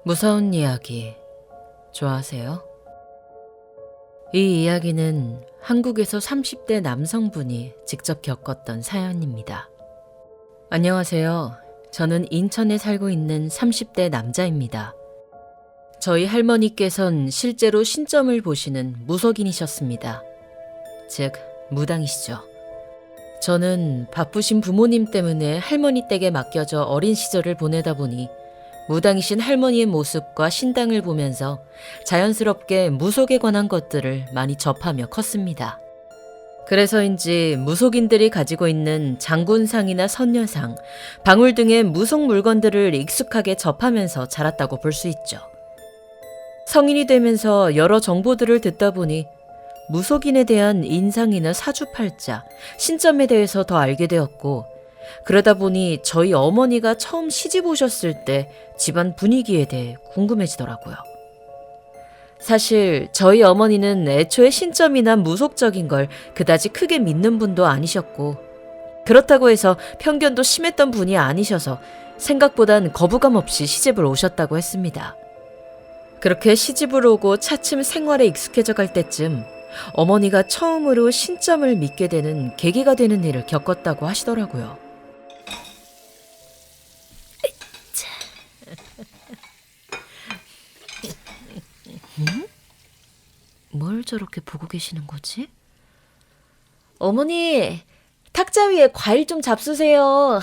무서운 이야기 좋아하세요? 이 이야기는 한국에서 30대 남성분이 직접 겪었던 사연입니다. 안녕하세요. 저는 인천에 살고 있는 30대 남자입니다. 저희 할머니께선 실제로 신점을 보시는 무속인이셨습니다. 즉, 무당이시죠. 저는 바쁘신 부모님 때문에 할머니 댁에 맡겨져 어린 시절을 보내다 보니 무당이신 할머니의 모습과 신당을 보면서 자연스럽게 무속에 관한 것들을 많이 접하며 컸습니다. 그래서인지 무속인들이 가지고 있는 장군상이나 선녀상, 방울 등의 무속 물건들을 익숙하게 접하면서 자랐다고 볼 수 있죠. 성인이 되면서 여러 정보들을 듣다 보니 무속인에 대한 인상이나 사주팔자, 신점에 대해서 더 알게 되었고, 그러다 보니 저희 어머니가 처음 시집 오셨을 때 집안 분위기에 대해 궁금해지더라고요. 사실 저희 어머니는 애초에 신점이나 무속적인 걸 그다지 크게 믿는 분도 아니셨고, 그렇다고 해서 편견도 심했던 분이 아니셔서 생각보단 거부감 없이 시집을 오셨다고 했습니다. 그렇게 시집을 오고 차츰 생활에 익숙해져 갈 때쯤 어머니가 처음으로 신점을 믿게 되는 계기가 되는 일을 겪었다고 하시더라고요. 뭘 저렇게 보고 계시는 거지? 어머니, 탁자 위에 과일 좀 잡수세요.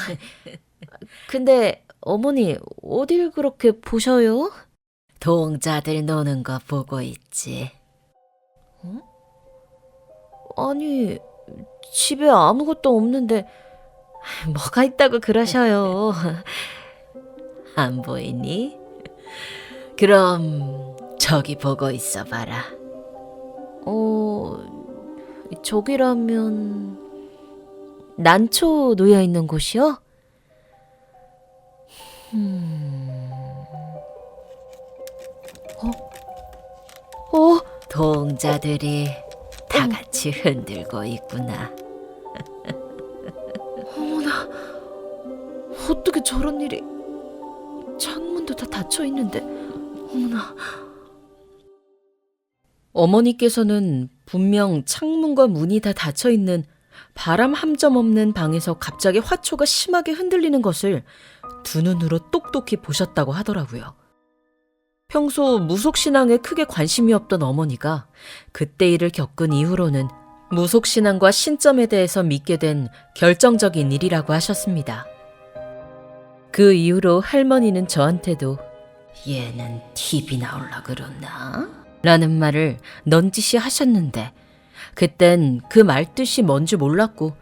근데 어머니, 어딜 그렇게 보셔요? 동자들 노는 거 보고 있지. 아니, 집에 아무것도 없는데 뭐가 있다고 그러셔요. 안 보이니? 그럼 저기 보고 있어 봐라. 저기라면 난초 놓여 있는 곳이요? 동자들이 다 같이 흔들고 있구나. 어머나, 어떻게 저런 일이. 창문도 다 닫혀 있는데. 어머나. 어머니께서는 분명 창문과 문이 다 닫혀 있는 바람 한 점 없는 방에서 갑자기 화초가 심하게 흔들리는 것을 두 눈으로 똑똑히 보셨다고 하더라고요. 평소 무속신앙에 크게 관심이 없던 어머니가 그때 일을 겪은 이후로는 무속신앙과 신점에 대해서 믿게 된 결정적인 일이라고 하셨습니다. 그 이후로 할머니는 저한테도 얘는 TV 나올라 그러나? 라는 말을 넌지시 하셨는데, 그땐 그 말뜻이 뭔지 몰랐고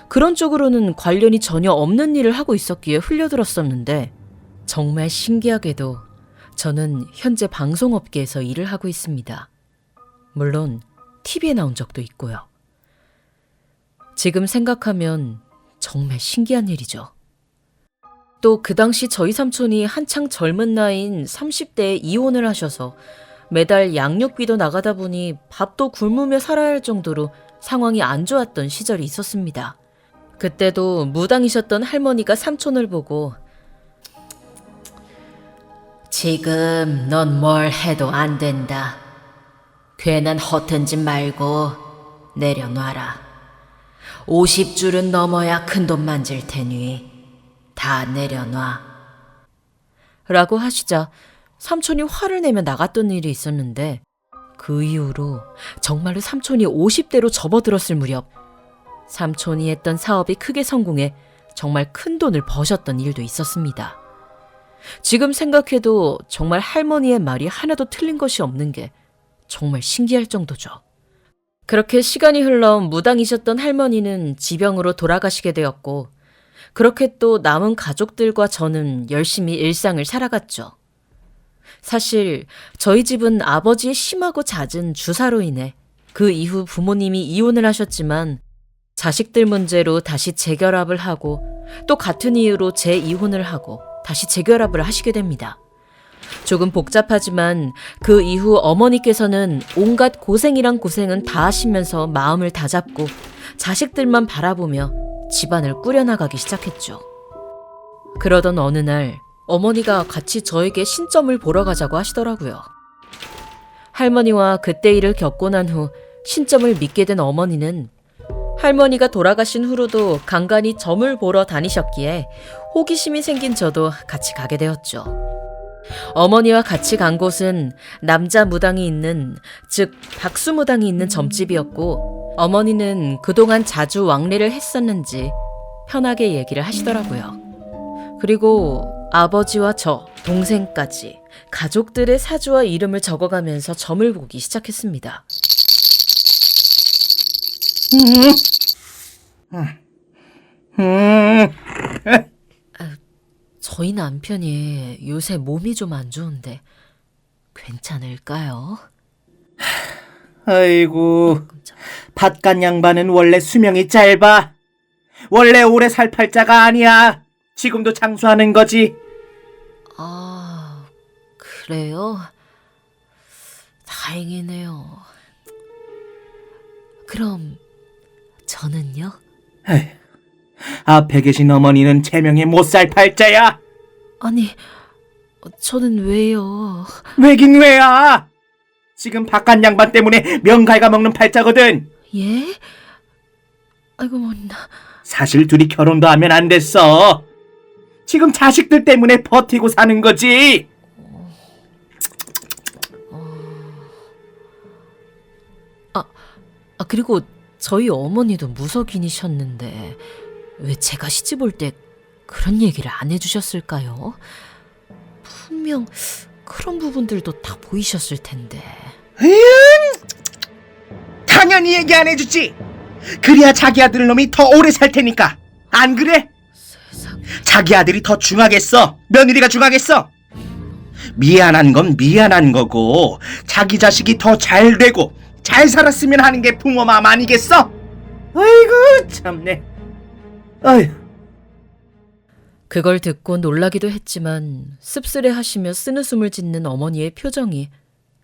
그런 쪽으로는 관련이 전혀 없는 일을 하고 있었기에 흘려들었었는데, 정말 신기하게도 저는 현재 방송업계에서 일을 하고 있습니다. 물론 TV에 나온 적도 있고요. 지금 생각하면 정말 신기한 일이죠. 또 그 당시 저희 삼촌이 한창 젊은 나이인 30대에 이혼을 하셔서 매달 양육비도 나가다 보니 밥도 굶으며 살아야 할 정도로 상황이 안 좋았던 시절이 있었습니다. 그때도 무당이셨던 할머니가 삼촌을 보고 지금 넌 뭘 해도 안 된다. 괜한 허튼 짓 말고 내려놔라. 50줄은 넘어야 큰돈 만질 테니 다 내려놔. 라고 하시자 삼촌이 화를 내며 나갔던 일이 있었는데, 그 이후로 정말로 삼촌이 50대로 접어들었을 무렵 삼촌이 했던 사업이 크게 성공해 정말 큰 돈을 버셨던 일도 있었습니다. 지금 생각해도 정말 할머니의 말이 하나도 틀린 것이 없는 게 정말 신기할 정도죠. 그렇게 시간이 흘러 무당이셨던 할머니는 지병으로 돌아가시게 되었고, 그렇게 또 남은 가족들과 저는 열심히 일상을 살아갔죠. 사실 저희 집은 아버지의 심하고 잦은 주사로 인해 그 이후 부모님이 이혼을 하셨지만 자식들 문제로 다시 재결합을 하고, 또 같은 이유로 재이혼을 하고 다시 재결합을 하시게 됩니다. 조금 복잡하지만 그 이후 어머니께서는 온갖 고생이란 고생은 다 하시면서 마음을 다잡고 자식들만 바라보며 집안을 꾸려나가기 시작했죠. 그러던 어느 날 어머니가 같이 저에게 신점을 보러 가자고 하시더라고요. 할머니와 그때 일을 겪고 난 후 신점을 믿게 된 어머니는 할머니가 돌아가신 후로도 간간히 점을 보러 다니셨기에 호기심이 생긴 저도 같이 가게 되었죠. 어머니와 같이 간 곳은 남자 무당이 있는, 즉 박수 무당이 있는 점집이었고, 어머니는 그동안 자주 왕래를 했었는지 편하게 얘기를 하시더라고요. 그리고 아버지와 저, 동생까지 가족들의 사주와 이름을 적어가면서 점을 보기 시작했습니다. 저희 남편이 요새 몸이 좀 안 좋은데 괜찮을까요? 아이고, 밭간 양반은 원래 수명이 짧아. 원래 오래 살 팔자가 아니야. 지금도 장수하는 거지. 아, 그래요? 다행이네요. 그럼 저는요? 에휴, 앞에 계신 어머니는 제명에 못 살 팔자야. 아니, 저는 왜요? 왜긴 왜야. 지금 밭간 양반 때문에 명갈가 먹는 팔자거든. 예? 아이고, 나... 사실 둘이 결혼도 하면 안 됐어. 지금 자식들 때문에 버티고 사는 거지. 그리고 저희 어머니도 무속인이셨는데 왜 제가 시집 올 때 그런 얘기를 안 해주셨을까요? 분명 그런 부분들도 다 보이셨을 텐데. 당연히 얘기 안 해주지. 그래야 자기 아들 놈이 더 오래 살 테니까. 안 그래? 세상에. 자기 아들이 더 중하겠어? 며느리가 중하겠어? 미안한 건 미안한 거고, 자기 자식이 더 잘 되고 잘 살았으면 하는 게 부모 마음 아니겠어? 아이고 참네. 아휴. 그걸 듣고 놀라기도 했지만 씁쓸해하시며 쓰느숨을 짓는 어머니의 표정이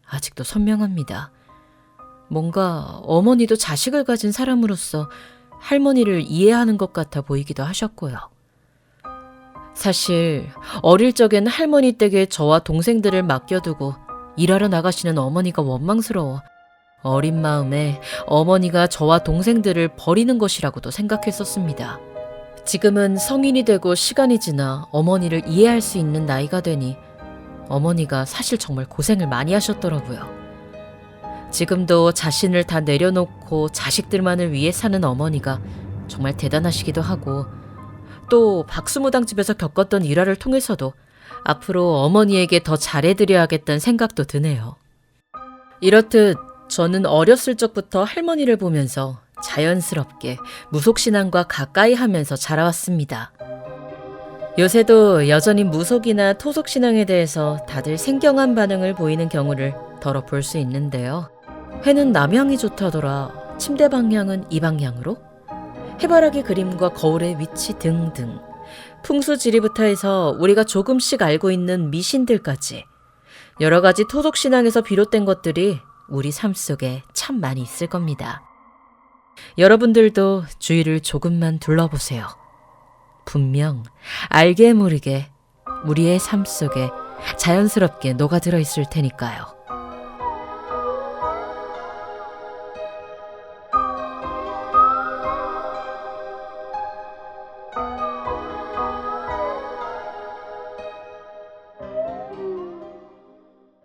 아직도 선명합니다. 뭔가 어머니도 자식을 가진 사람으로서 할머니를 이해하는 것 같아 보이기도 하셨고요. 사실 어릴 적엔 할머니 댁에 저와 동생들을 맡겨두고 일하러 나가시는 어머니가 원망스러워 어린 마음에 어머니가 저와 동생들을 버리는 것이라고도 생각했었습니다. 지금은 성인이 되고 시간이 지나 어머니를 이해할 수 있는 나이가 되니 어머니가 사실 정말 고생을 많이 하셨더라고요. 지금도 자신을 다 내려놓고 자식들만을 위해 사는 어머니가 정말 대단하시기도 하고, 또 박수무당집에서 겪었던 일화를 통해서도 앞으로 어머니에게 더 잘해드려야겠다는 생각도 드네요. 이렇듯 저는 어렸을 적부터 할머니를 보면서 자연스럽게 무속신앙과 가까이 하면서 자라왔습니다. 요새도 여전히 무속이나 토속신앙에 대해서 다들 생경한 반응을 보이는 경우를 덜어 볼 수 있는데요. 해는 남향이 좋다더라, 침대 방향은 이 방향으로, 해바라기 그림과 거울의 위치 등등, 풍수지리부터 해서 우리가 조금씩 알고 있는 미신들까지 여러 가지 토속신앙에서 비롯된 것들이 우리 삶 속에 참 많이 있을 겁니다. 여러분들도 주위를 조금만 둘러보세요. 분명 알게 모르게 우리의 삶 속에 자연스럽게 녹아들어 있을 테니까요.